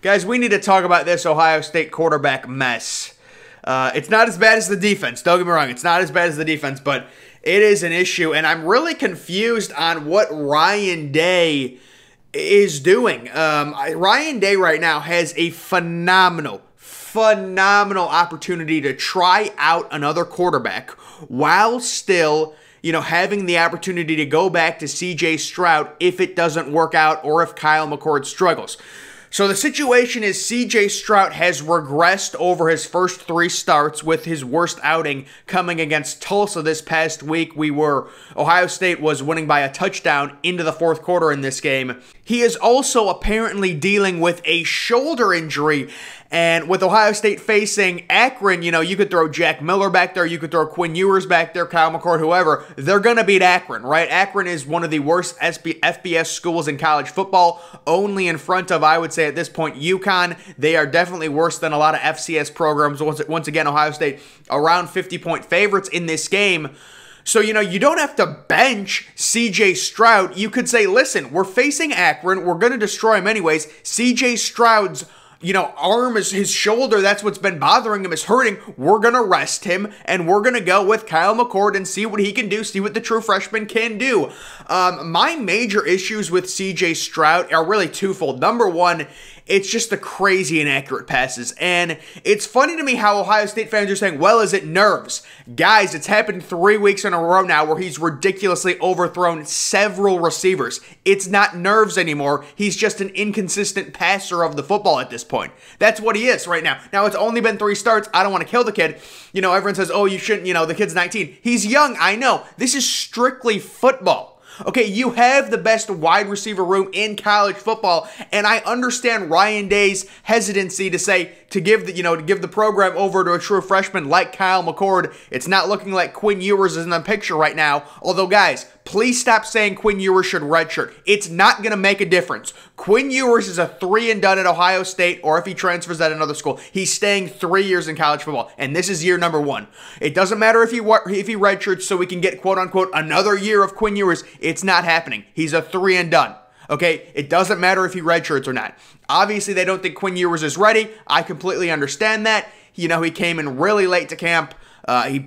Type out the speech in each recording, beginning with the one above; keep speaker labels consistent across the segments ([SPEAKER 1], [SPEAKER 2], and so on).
[SPEAKER 1] Guys, we need to talk about this Ohio State quarterback mess. It's not as bad as the defense. Don't get me wrong. It's not as bad as the defense, but it is an issue. And I'm really confused on what Ryan Day is doing. Ryan Day right now has a phenomenal opportunity to try out another quarterback while still, having the opportunity to go back to C.J. Stroud if it doesn't work out or if Kyle McCord struggles. So the situation is C.J. Stroud has regressed over his first 3 starts, with his worst outing coming against Tulsa this past week. Ohio State was winning by a touchdown into the 4th quarter in this game. He is also apparently dealing with a shoulder injury. And with Ohio State facing Akron, you could throw Jack Miller back there, you could throw Quinn Ewers back there, Kyle McCord, whoever. They're going to beat Akron, right? Akron is one of the worst FBS schools in college football, only in front of, I would say at this point, UConn. They are definitely worse than a lot of FCS programs. Once again, Ohio State around 50-point favorites in this game. So, you don't have to bench C.J. Stroud. You could say, listen, we're facing Akron. We're going to destroy him anyways. C.J. Stroud's arm is his shoulder. That's what's been bothering him, is hurting. We're going to rest him, and we're going to go with Kyle McCord and see what he can do, see what the true freshman can do. My major issues with C.J. Stroud are really twofold. Number one, it's just the crazy inaccurate passes. And it's funny to me how Ohio State fans are saying, well, is it nerves? Guys, it's happened 3 weeks in a row now where he's ridiculously overthrown several receivers. It's not nerves anymore. He's just an inconsistent passer of the football at this point. That's what he is right now. Now, it's only been 3 starts. I don't want to kill the kid. Everyone says, oh, you shouldn't, the kid's 19. He's young, I know. This is strictly football. Okay, you have the best wide receiver room in college football, and I understand Ryan Day's hesitancy to give the program over to a true freshman like Kyle McCord. It's not looking like Quinn Ewers is in the picture right now. Although, guys, please stop saying Quinn Ewers should redshirt. It's not going to make a difference. Quinn Ewers is a 3-and-done at Ohio State, or if he transfers at another school, he's staying 3 years in college football, and this is year number 1. It doesn't matter if he redshirts so we can get, quote-unquote, another year of Quinn Ewers. It's not happening. He's a 3-and-done. Okay, it doesn't matter if he redshirts or not. Obviously, they don't think Quinn Ewers is ready. I completely understand that. He came in really late to camp. He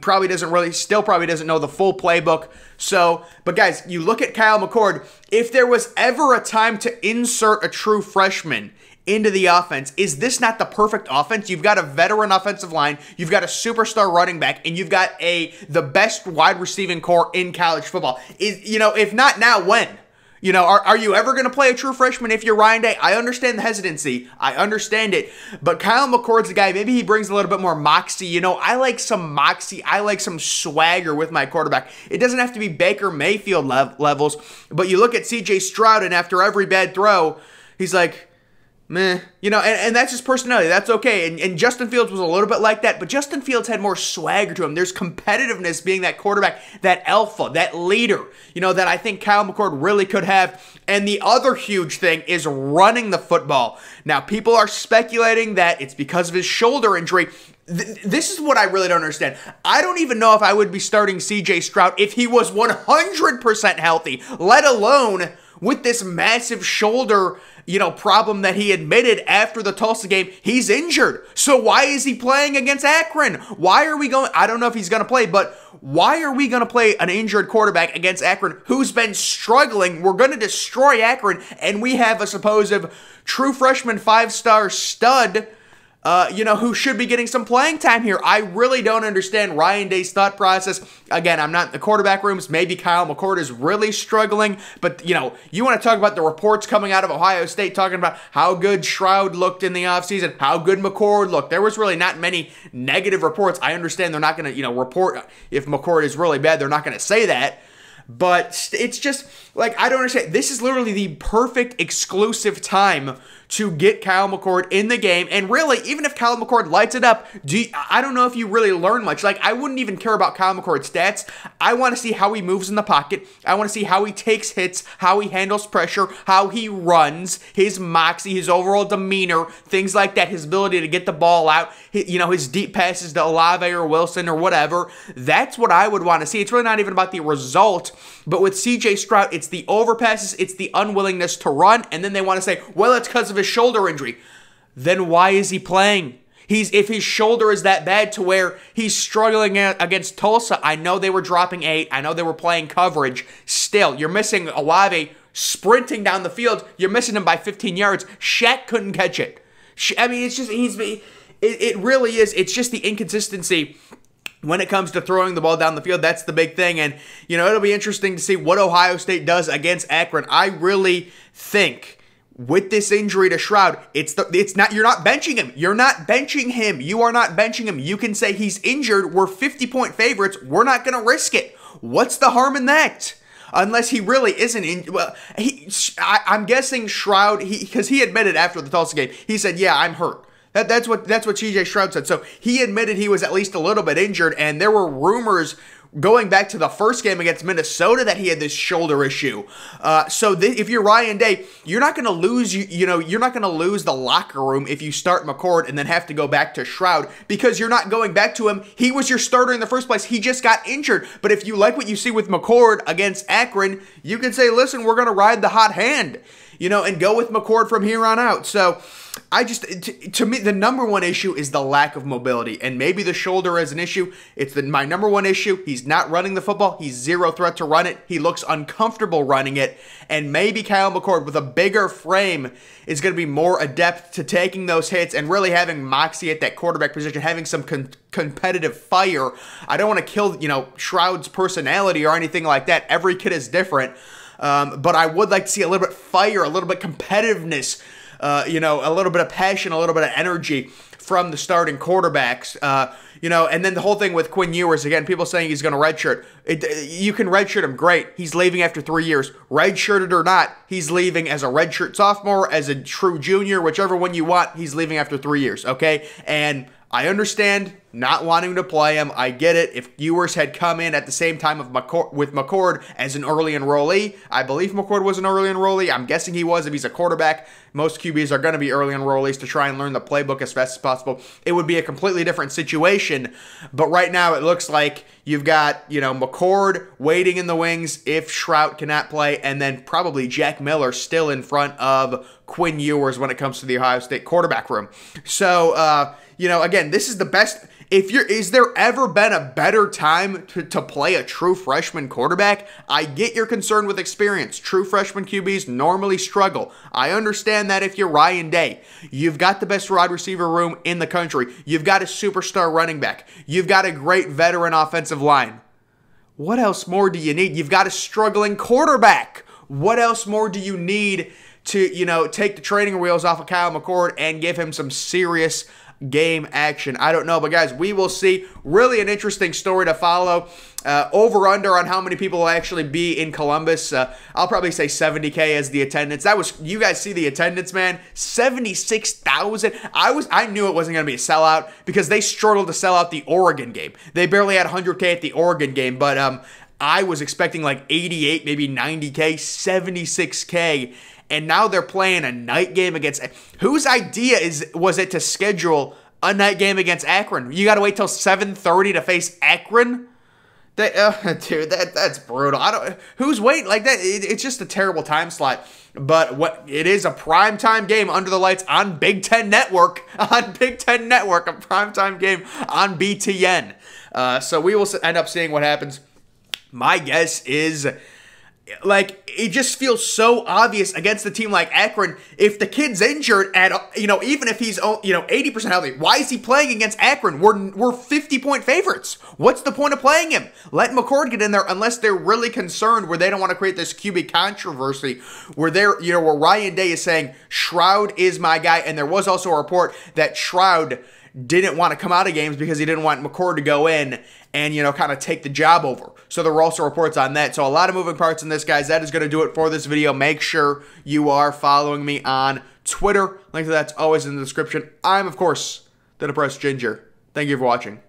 [SPEAKER 1] still probably doesn't know the full playbook. So, but guys, you look at Kyle McCord. If there was ever a time to insert a true freshman into the offense, is this not the perfect offense? You've got a veteran offensive line, you've got a superstar running back, and you've got the best wide receiving core in college football. If not now, when? Are you ever going to play a true freshman if you're Ryan Day? I understand the hesitancy. I understand it. But Kyle McCord's a guy, maybe he brings a little bit more moxie. I like some moxie. I like some swagger with my quarterback. It doesn't have to be Baker Mayfield levels. But you look at C.J. Stroud, and after every bad throw, he's like, meh, and that's his personality. That's okay. And Justin Fields was a little bit like that, but Justin Fields had more swagger to him. There's competitiveness being that quarterback, that alpha, that leader, that I think Kyle McCord really could have. And the other huge thing is running the football. Now, people are speculating that it's because of his shoulder injury. This is what I really don't understand. I don't even know if I would be starting C.J. Stroud if he was 100% healthy, let alone with this massive shoulder, problem that he admitted after the Tulsa game. He's injured. So why is he playing against Akron? I don't know if he's going to play, but why are we going to play an injured quarterback against Akron who's been struggling? We're going to destroy Akron, and we have a supposed true freshman 5-star stud who should be getting some playing time here. I really don't understand Ryan Day's thought process. Again, I'm not in the quarterback rooms. Maybe Kyle McCord is really struggling, but, you want to talk about the reports coming out of Ohio State talking about how good Stroud looked in the offseason, how good McCord looked. There was really not many negative reports. I understand they're not going to, report if McCord is really bad. They're not going to say that. But it's just, I don't understand. This is literally the perfect exclusive time to get Kyle McCord in the game. And really, even if Kyle McCord lights it up, I don't know if you really learn much. I wouldn't even care about Kyle McCord's stats. I want to see how he moves in the pocket. I want to see how he takes hits, how he handles pressure, how he runs, his moxie, his overall demeanor, things like that, his ability to get the ball out, his deep passes to Olave or Wilson or whatever. That's what I would want to see. It's really not even about the result. But with C.J. Stroud, it's the overpasses, it's the unwillingness to run, and then they want to say, well, it's because of his shoulder injury. then why is he playing? If his shoulder is that bad to where he's struggling against Tulsa, I know they were dropping 8. I know they were playing coverage. Still, you're missing Olave sprinting down the field. You're missing him by 15 yards. Shaq couldn't catch it. I mean, it's just, it really is. It's just the inconsistency when it comes to throwing the ball down the field. That's the big thing. And, you know, it'll be interesting to see what Ohio State does against Akron. I really think with this injury to Stroud, you're not benching him. You're not benching him. You are not benching him. You can say he's injured. We're 50-point favorites. We're not going to risk it. What's the harm in that? Unless he really isn't in. Well, I'm guessing Stroud, because he admitted after the Tulsa game, he said, "Yeah, I'm hurt." That's what C.J. Stroud said. So he admitted he was at least a little bit injured, and there were rumors going back to the first game against Minnesota that he had this shoulder issue. If you're Ryan Day, you're not going to lose. You're not going to lose the locker room if you start McCord and then have to go back to Stroud, because you're not going back to him. He was your starter in the first place. He just got injured. But if you like what you see with McCord against Akron, you can say, listen, we're going to ride the hot hand, and go with McCord from here on out. So to me, the number one issue is the lack of mobility, and maybe the shoulder is an issue. It's my number one issue. He's not running the football. He's zero threat to run it. He looks uncomfortable running it, and maybe Kyle McCord with a bigger frame is going to be more adept to taking those hits and really having moxie at that quarterback position, having some competitive fire. I don't want to kill, Stroud's personality or anything like that. Every kid is different, but I would like to see a little bit fire, a little bit competitiveness, a little bit of passion, a little bit of energy from the starting quarterbacks, and then the whole thing with Quinn Ewers, again, people saying he's going to redshirt. You can redshirt him, great. He's leaving after 3 years. Redshirted or not, he's leaving as a redshirt sophomore, as a true junior, whichever one you want, he's leaving after 3 years, okay? And I understand not wanting to play him. I get it. If Ewers had come in at the same time with McCord as an early enrollee, I believe McCord was an early enrollee. I'm guessing he was if he's a quarterback. Most QBs are going to be early enrollees to try and learn the playbook as fast as possible. It would be a completely different situation. But right now it looks like you've got, McCord waiting in the wings if Stroud cannot play, and then probably Jack Miller still in front of Quinn Ewers when it comes to the Ohio State quarterback room. So, again, this is the best. Is there ever been a better time to play a true freshman quarterback? I get your concern with experience. True freshman QBs normally struggle. I understand that if you're Ryan Day. You've got the best wide receiver room in the country. You've got a superstar running back. You've got a great veteran offensive line. What else more do you need? You've got a struggling quarterback. What else more do you need to, take the training wheels off of Kyle McCord and give him some serious game action? I don't know, but guys, we will see. Really an interesting story to follow. Over under on how many people will actually be in Columbus. I'll probably say 70K as the attendance. You guys see the attendance, man? 76,000. I knew it wasn't going to be a sellout because they struggled to sell out the Oregon game. They barely had 100K at the Oregon game, but I was expecting like 88, maybe 90K, 76K. And now they're playing a night game against... Whose idea was it to schedule a night game against Akron? You got to wait till 7:30 to face Akron? Dude, that's brutal. Who's waiting like that? It's just a terrible time slot. But it is a primetime game under the lights on Big Ten Network. On Big Ten Network, a primetime game on BTN. So we will end up seeing what happens. My guess is... it just feels so obvious against a team like Akron. If the kid's injured even if he's 80% healthy, why is he playing against Akron? We're 50-point favorites. What's the point of playing him? Let McCord get in there unless they're really concerned where they don't want to create this QB controversy where where Ryan Day is saying Stroud is my guy, and there was also a report that Stroud didn't want to come out of games because he didn't want McCord to go in and, kind of take the job over. So there were also reports on that. So a lot of moving parts in this, guys. That is going to do it for this video. Make sure you are following me on Twitter. Link to that's always in the description. I'm, of course, the Depressed Ginger. Thank you for watching.